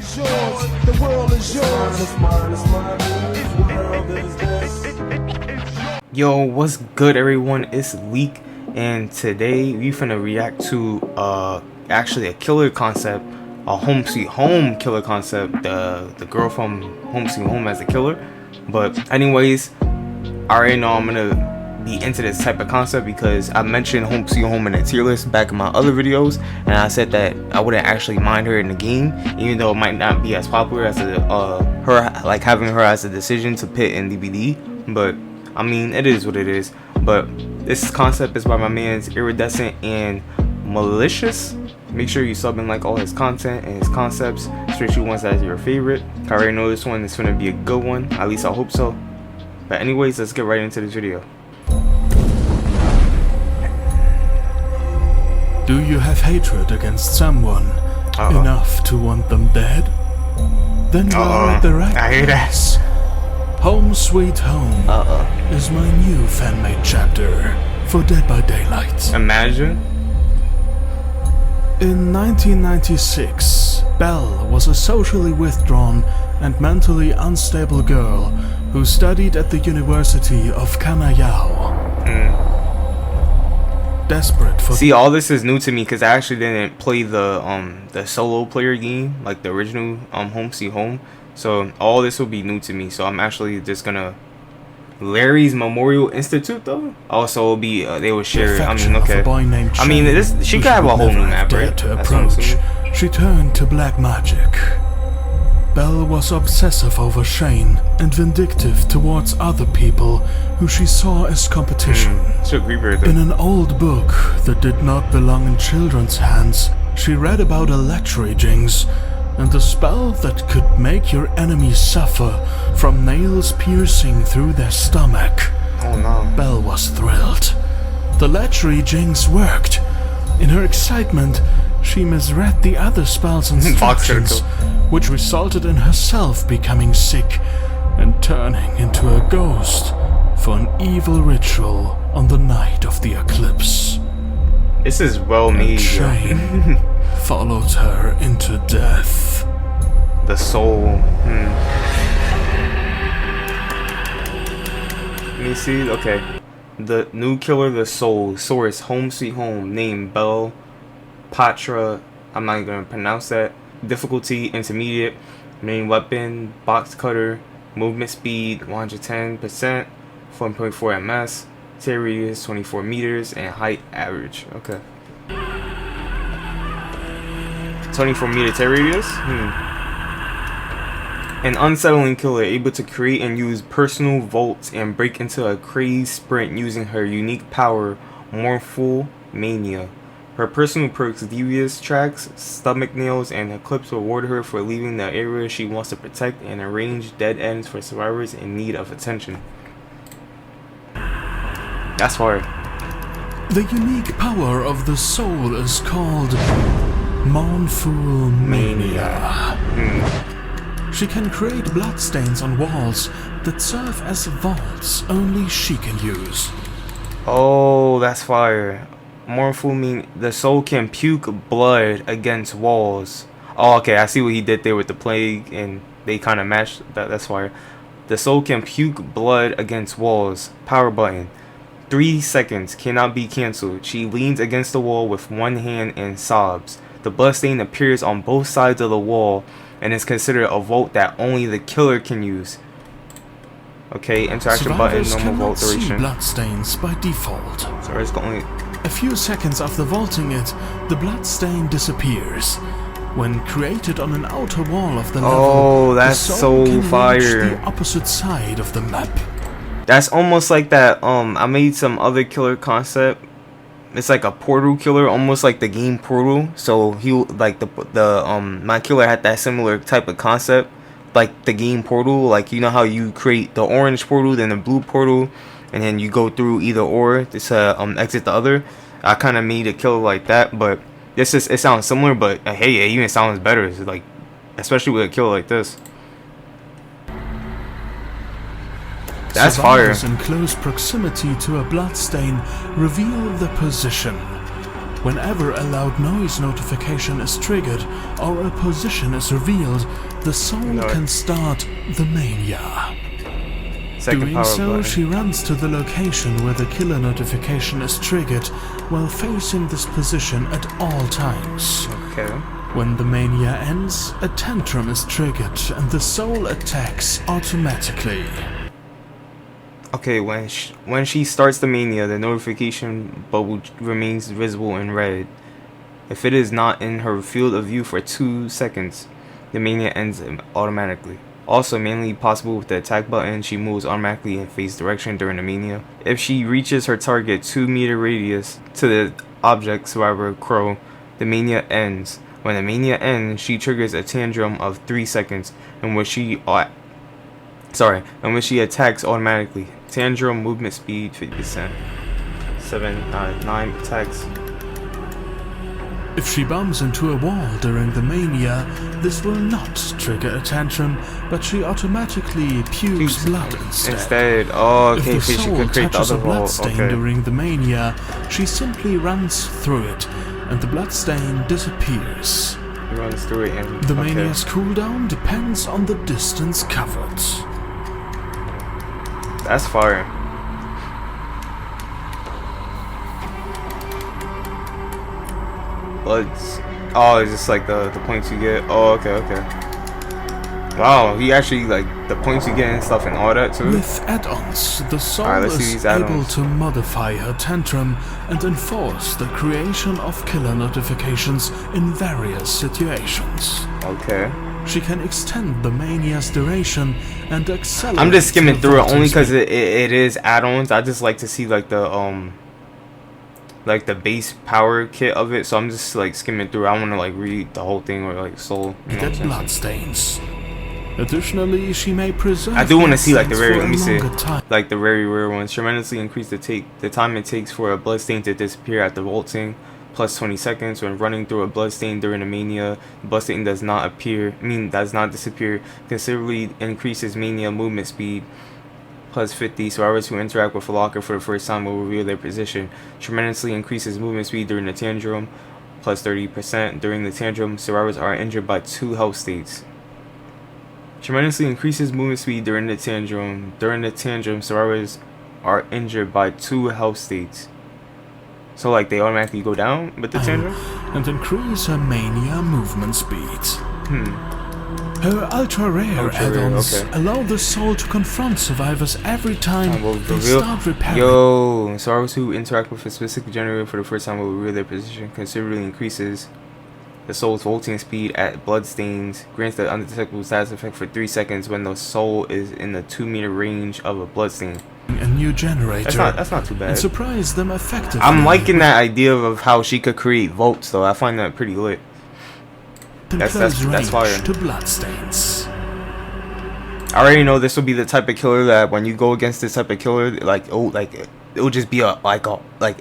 is yours, the world is yours. Yo, what's good everyone? It's Leak, and today we finna react to actually a killer concept, a Home Sweet Home killer concept, the girl from Home Sweet Home as the killer. But anyways, I already know I'm gonna be into this type of concept because I mentioned Home Sweet Home in a tier list back in my other videos, and I said that I wouldn't actually mind her in the game, even though it might not be as popular as having her as a decision to pit in DVD. But I mean, it is what it is. But this concept is by my man's Iridescent and Malicious. Make sure you sub and like all his content and his concepts, especially ones that is your favorite. I already know this one is gonna be a good one, at least I hope so. But anyways, let's get right into this video. Do you have hatred against someone enough to want them dead? Then you are at the right place. Home Sweet Home is my new fan-made chapter for Dead by Daylight. Imagine. In 1996, Belle was a socially withdrawn and mentally unstable girl who studied at the University of Kanayao. Desperate for all this is new to me because I actually didn't play the solo player game, like the original Home Sweet Home. So all this will be new to me. So I'm actually just gonna Larry's Memorial Institute though. Also will be they will share it. I mean, okay. I mean, she could have a whole new map, right? To approach. She turned to black magic. Belle was obsessive over Shane and vindictive towards other people who she saw as competition. In an old book that did not belong in children's hands, she read about a lechery jinx and a spell that could make your enemies suffer from nails piercing through their stomach. Oh no. Belle was thrilled. The lechery jinx worked. In her excitement, she misread the other spell's instructions, which resulted in herself becoming sick and turning into a ghost for an evil ritual on the night of the eclipse. This is well made. Shane followed her into death. The soul. Let me see. Okay. The new killer, the soul. Source: Home Sweet Home. Name: Belle Patra. I'm not gonna pronounce that. Difficulty: intermediate. Main weapon: box cutter. Movement speed: 110%. 4.4 ms. Tear radius: 24 meters, and height average. Okay. 24-meter tear radius. An unsettling killer able to create and use personal vaults and break into a crazed sprint using her unique power, Mournful Mania. Her personal perks: devious tracks, stomach nails, and eclipse reward her for leaving the area she wants to protect, and arrange dead ends for survivors in need of attention. That's hard. The unique power of the soul is called Mournful Mania. She can create bloodstains on walls that serve as vaults only she can use. Oh, that's fire. Mournful mean the soul can puke blood against walls. Oh, okay, I see what he did there with the plague, and they kind of matched that. That's fire. The soul can puke blood against walls. Power button. 3 seconds, cannot be cancelled. She leans against the wall with one hand and sobs. The bloodstain appears on both sides of the wall and is considered a vault that only the killer can use. Okay, interaction button, normal vault duration. Bloodstains by default. So it's only a few seconds after vaulting it, the bloodstain disappears. When created on an outer wall of the level, oh, that's so fire. The opposite side of the map. That's almost like that. I made some other killer concept. It's like a portal killer, almost like the game Portal. So he like my killer had that similar type of concept, like the game Portal. Like, you know how you create the orange portal, then the blue portal, and then you go through either or to exit the other. I kind of made a killer like that, but it sounds similar, but hey, it even sounds better. It's like, especially with a killer like this. That's fire. In close proximity to a bloodstain reveal the position. Whenever a loud noise notification is triggered or a position is revealed, the soul can start the mania. Doing so, she runs to the location where the killer notification is triggered while facing this position at all times. Okay. When the mania ends, a tantrum is triggered and the soul attacks automatically. Okay, when she starts the mania, the notification bubble remains visible in red. If it is not in her field of view for 2 seconds, the mania ends automatically. Also, mainly possible with the attack button, she moves automatically in phase direction during the mania. If she reaches her target 2-meter radius to the object survivor crow, the mania ends. When the mania ends, she triggers a tantrum of 3 seconds, in which she attacks automatically. Tantrum movement speed 50%. 9 attacks. If she bumps into a wall during the mania, this will not trigger a tantrum, but she automatically pukes blood instead. Oh, okay, if the so she soul could create the touches other a blood wall. stain Okay. during the mania, she simply runs through it, and the blood stain disappears. Runs through it and The mania's cooldown depends on the distance covered. That's fire. Bloods. Oh, it's just like the points you get. Oh, okay. Wow, he actually like the points you get and stuff and all that too. With add-ons, the soul is able to modify her tantrum and enforce the creation of killer notifications in various situations. Okay. She can extend the mania's duration and accelerate. I'm just skimming through it only because it is add-ons. I just like to see like the base power kit of it, so I'm just like skimming through. I want to like read the whole thing or like soul. Get blood stains. Additionally, she may preserve. I do want to see like the very time. like the very rare ones. Tremendously increase the time it takes for a blood stain to disappear after vaulting, plus 20 seconds when running through a blood stain during a mania. The blood stain does not disappear. Considerably increases mania movement speed. Plus 50. Survivors who interact with a locker for the first time will reveal their position. Tremendously increases movement speed during the tantrum. Plus 30%. During the tantrum, survivors are injured by 2 health states. Tremendously increases movement speed during the tantrum. During the tantrum, survivors are injured by 2 health states. So like they automatically go down with the tantrum? And increase her mania movement speed. Her ultra-rare add-ons allow the soul to confront survivors every time they start repairing. Yo, survivors who interact with a specific generator for the first time will reveal their position. Considerably increases the soul's vaulting speed at bloodstains. Grants the undetectable status effect for 3 seconds when the soul is in the 2-meter range of a bloodstain. A new generator. That's not too bad. And surprise them effectively. I'm liking that idea of how she could create vaults though. I find that pretty lit. That's fire. To bloodstains. I already know this will be the type of killer that when you go against this type of killer, like it'll just be like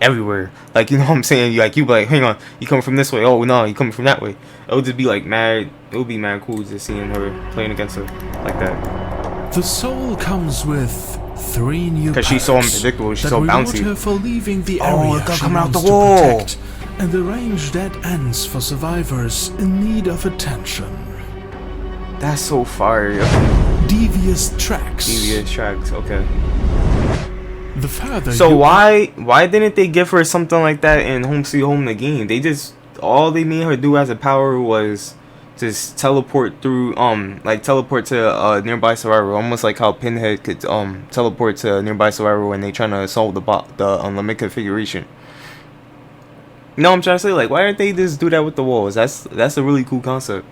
everywhere. Like, you know what I'm saying? Like you be like, hang on, you coming from this way? Oh no, you coming from that way. It'll just be like mad. It'll be mad cool just seeing her playing against her like that. The soul comes with 3 new. Because she's so unpredictable. She's so bouncy. Her for leaving the area she coming out wants the wall. to protect, and arrange dead ends for survivors in need of attention. That's so fire. Devious tracks. Okay. The further. So why didn't they give her something like that in Home Sweet Home the game? They just all they made her do as a power was just teleport through teleport to a nearby survivor, almost like how Pinhead could teleport to a nearby survivor when they trying to solve the limit configuration. You know what I'm trying to say? Like, why didn't they just do that with the walls? That's a really cool concept.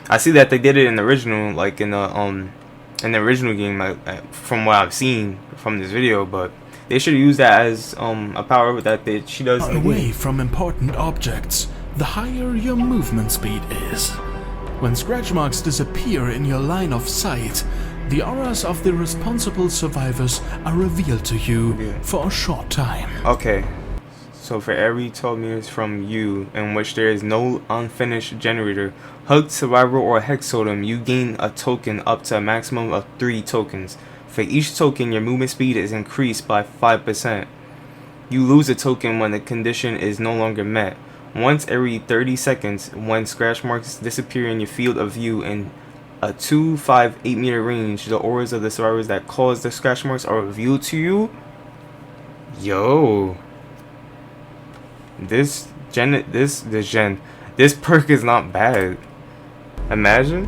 I see that they did it in the original, like in the original game, from what I've seen from this video, but they should use that as a power that she does. Away from important objects, the higher your movement speed is. When scratch marks disappear in your line of sight, the auras of the responsible survivors are revealed to you for a short time. Okay. So for every 12 meters from you in which there is no unfinished generator, hugged survivor or hex totem, you gain a token up to a maximum of 3 tokens. For each token, your movement speed is increased by 5%. You lose a token when the condition is no longer met. Once every 30 seconds, when scratch marks disappear in your field of view in a 2, 5, 8 meter range, the auras of the survivors that caused the scratch marks are revealed to you. Yo, this perk is not bad. Imagine.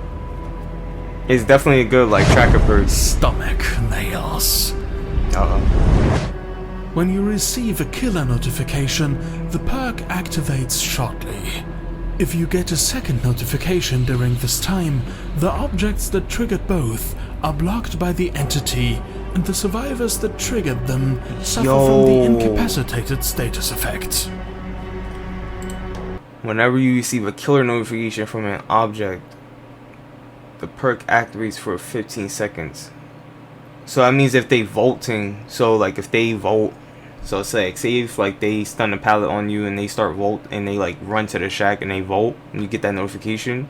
It's definitely a good like tracker perk. Stomach nails. When you receive a killer notification, the perk activates shortly. If you get a second notification during this time, the objects that triggered both are blocked by the entity, and the survivors that triggered them suffer from the incapacitated status effect. Whenever you receive a killer notification from an object, the perk activates for 15 seconds. So that means if they vaulting, so like if they vault, so say if like they stun a pallet on you and they start vault and they like run to the shack and they vault and you get that notification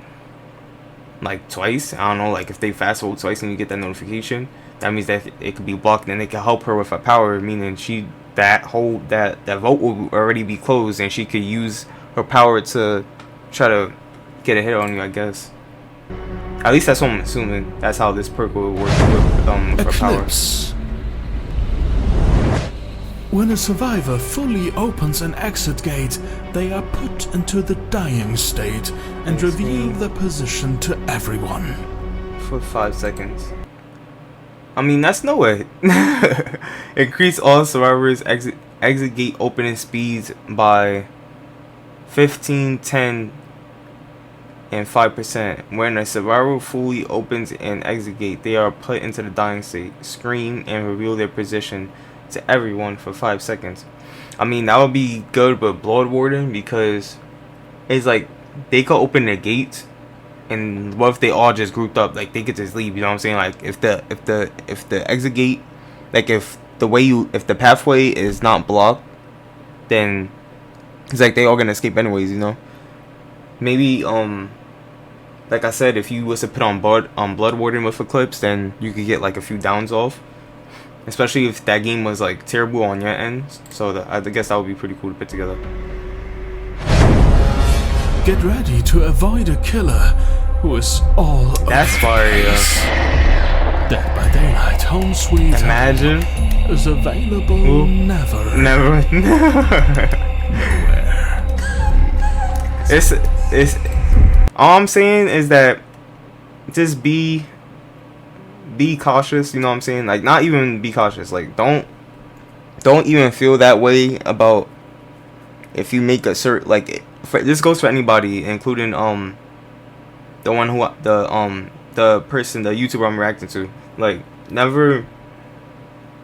like twice, I don't know, like if they fast vault twice and you get that notification, that means that it could be blocked and they can help her with a power, meaning that vault will already be closed and she could use her power to try to get a hit on you, I guess. At least that's what I'm assuming. That's how this perk will work with her power. When a survivor fully opens an exit gate, they are put into the dying state and reveal their position to everyone. For 5 seconds. I mean, that's no way. Increase all survivors' exit gate opening speeds by 15, 10, and 5%. When a survivor fully opens an exit gate, they are put into the dying state, scream, and reveal their position to everyone for 5 seconds. I mean, that would be good with Blood Warden, because it's like they could open the gate and what if they all just grouped up, like they could just leave, you know what I'm saying? Like if the exit gate, like if the pathway is not blocked, then it's like they all gonna escape anyways, you know? Maybe like I said, if you was to put on Blood Warden with Eclipse, then you could get like a few downs off. Especially if that game was like terrible on your end, so I guess that would be pretty cool to put together. Get ready to avoid a killer who is all That's fire, yeah. Dead by Daylight Home Sweet Imagine is available never. Nowhere. It's all I'm saying is that just be cautious, you know what I'm saying? Like, not even be cautious, like don't even feel that way about if you make a certain, like, this goes for anybody, including the one who the person, the YouTuber I'm reacting to. Like, never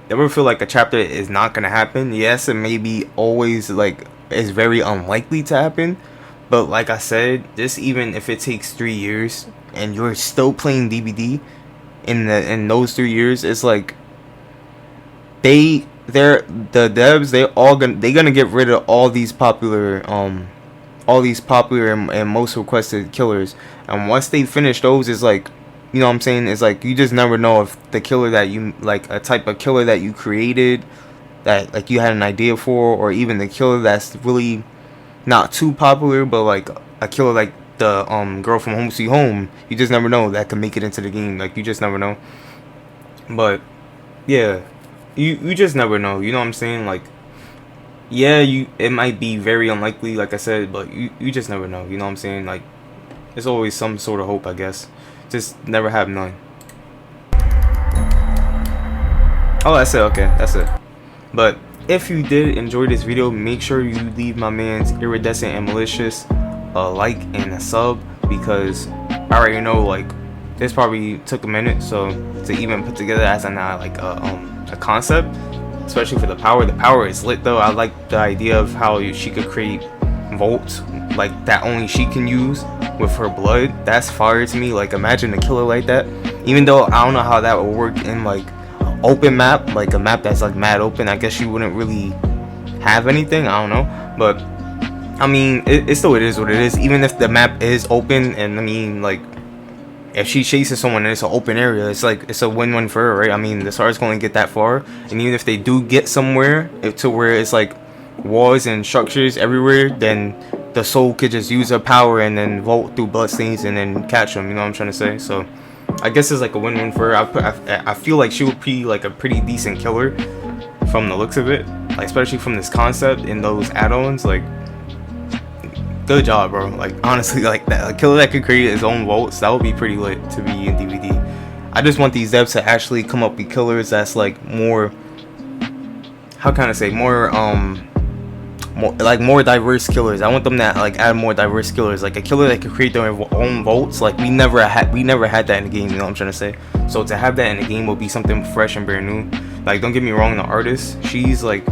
feel like a chapter is not gonna happen. Yes, it may be always like it's very unlikely to happen, but like I said, just even if it takes 3 years and you're still playing DBD in those 3 years, it's like the devs, they're gonna get rid of all these popular and most requested killers, and once they finish those, it's like, you know what I'm saying, it's like you just never know if the killer that you like, a type of killer that you created, that like you had an idea for, or even the killer that's really not too popular, but like a killer like the girl from Home Sweet Home, you just never know, that can make it into the game. Like, you just never know. But yeah, you just never know, you know what I'm saying? Like, yeah, it might be very unlikely, like I said, but you just never know, you know what I'm saying? Like, there's always some sort of hope, I guess. Just never have none. Oh, that's it. Okay, that's it. But if you did enjoy this video, make sure you leave my man's Iridescent and Malicious a like and a sub, because I already know, like, this probably took a minute so to even put together as a concept, especially for the power. The power is lit though. I like the idea of how she could create vaults like that only she can use with her blood. That's fire to me. Like, imagine a killer like that, even though I don't know how that would work in like open map, like a map that's like mad open. I guess she wouldn't really have anything, I don't know, but I mean, it still, it is what it is. Even if the map is open, and I mean, like, if she chases someone and it's an open area, it's like, it's a win-win for her, right? I mean, the SAR's going to get that far, and even if they do get somewhere to where it's like walls and structures everywhere, then the soul could just use her power and then vault through bloodstains and then catch them. You know what I'm trying to say? So I guess it's like a win-win for her. I feel like she would be like a pretty decent killer from the looks of it, like especially from this concept and those add-ons. Like, good job, bro. Like, honestly, like that, a killer that could create his own vaults, that would be pretty lit to be in DVD. I just want these devs to actually come up with killers that's like more, how can I say, more diverse killers. I want them to like add more diverse killers, like a killer that could create their own vaults. Like we never had that in the game. You know what I'm trying to say? So to have that in the game will be something fresh and brand new. Like, don't get me wrong, the artist, she's like,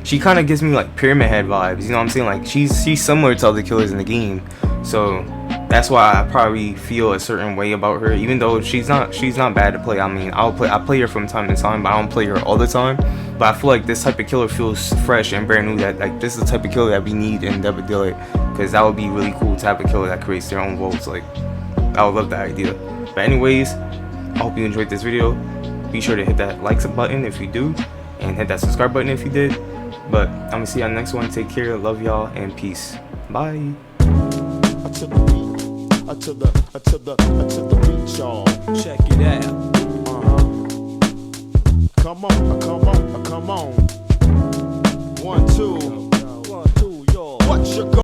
she kind of gives me like Pyramid Head vibes. You know what I'm saying? Like she's similar to other killers in the game. So that's why I probably feel a certain way about her, even though she's not bad to play. I mean, I play her from time to time, but I don't play her all the time. But I feel like this type of killer feels fresh and brand new. That like this is the type of killer that we need in Dead by Daylight, because that would be really cool to have a killer that creates their own vaults. Like, I would love that idea. But anyways, I hope you enjoyed this video. Be sure to hit that like button if you do, and hit that subscribe button if you did. But I'm gonna see you on the next one. Take care, love y'all, and peace. Bye. To the beat, y'all. Check it out. Come on. 1, 2. What's your goal?